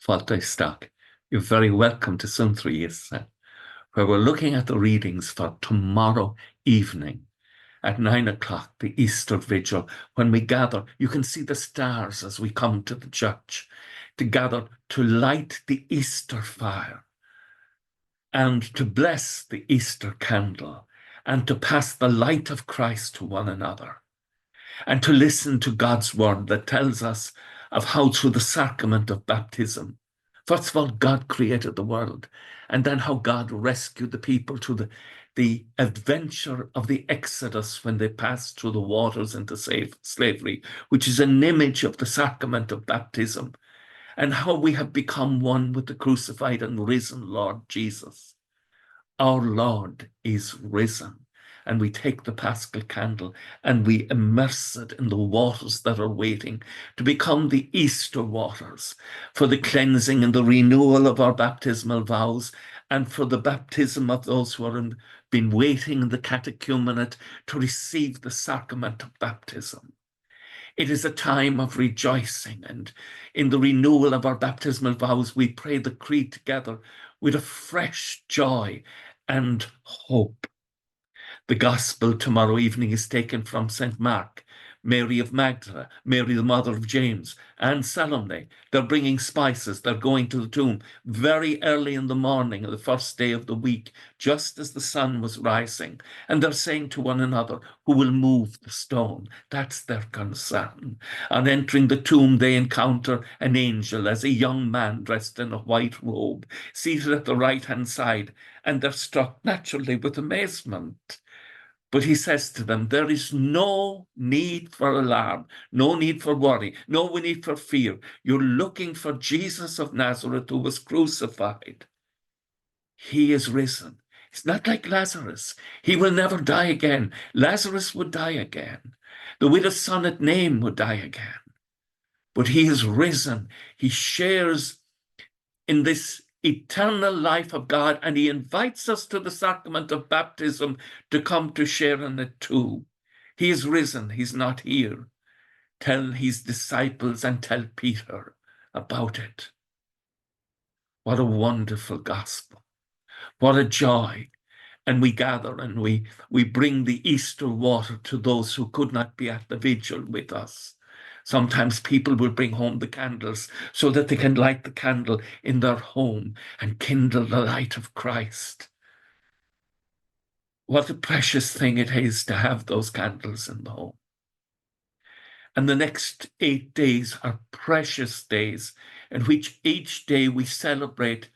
Fáilte Isteach. You're very welcome to Suantraí Íosa, where we're looking at the readings for tomorrow evening at 9 o'clock, the Easter Vigil. When we gather, you can see the stars as we come to the church to gather to light the Easter fire and to bless the Easter candle and to pass the light of Christ to one another and to listen to God's word that tells us of how through the sacrament of baptism, first of all, God created the world, and then how God rescued the people through the adventure of the Exodus when they passed through the waters into slavery, which is an image of the sacrament of baptism, and how we have become one with the crucified and risen Lord Jesus. Our Lord is risen. And we take the Paschal candle and we immerse it in the waters that are waiting to become the Easter waters for the cleansing and the renewal of our baptismal vows and for the baptism of those who have been waiting in the catechumenate to receive the sacrament of baptism. It is a time of rejoicing, and in the renewal of our baptismal vows, we pray the creed together with a fresh joy and hope. The Gospel tomorrow evening is taken from St. Mark, Mary of Magdala, Mary the mother of James, and Salome. They're bringing spices. They're going to the tomb very early in the morning, the first day of the week, just as the sun was rising. And they're saying to one another, who will move the stone? That's their concern. On entering the tomb, they encounter an angel as a young man dressed in a white robe, seated at the right-hand side, and they're struck naturally with amazement. But he says to them, there is no need for alarm, no need for worry, no need for fear. You're looking for Jesus of Nazareth who was crucified. He is risen. It's not like Lazarus. He will never die again. Lazarus would die again. The widow's son at Nain would die again. But he is risen. He shares in this eternal life of God, and he invites us to the sacrament of baptism to come to share in it too. He is risen, he's not here. Tell his disciples and tell Peter about it. What a wonderful gospel. What a joy. And we gather and we bring the Easter water to those who could not be at the vigil with us. Sometimes people will bring home the candles so that they can light the candle in their home and kindle the light of Christ. What a precious thing it is to have those candles in the home. And the next 8 days are precious days in which each day we celebrate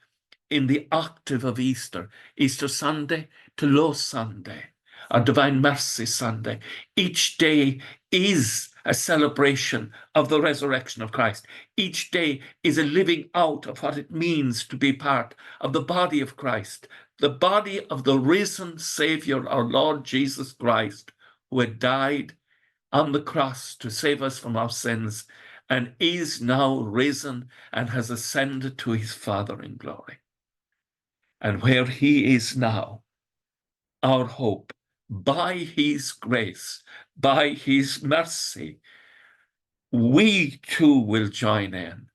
in the octave of Easter, Easter Sunday to Low Sunday, or Divine Mercy Sunday. Each day is a celebration of the resurrection of Christ. Each day is a living out of what it means to be part of the body of Christ, the body of the risen Savior, our Lord Jesus Christ, who had died on the cross to save us from our sins and is now risen and has ascended to his Father in glory. And where he is now, our hope, by his grace, by his mercy, we too will join in,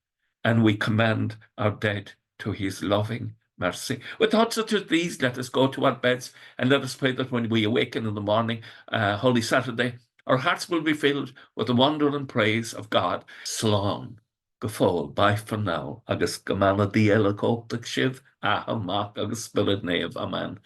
and we commend our dead to his loving mercy. With thoughts such as these, let us go to our beds and let us pray that when we awaken in the morning, Holy Saturday, our hearts will be filled with the wonder and praise of God. Slán go fóill, bye for now, agus go mana díel a cóptach sibh, a hamach agus spirit neamh, amen.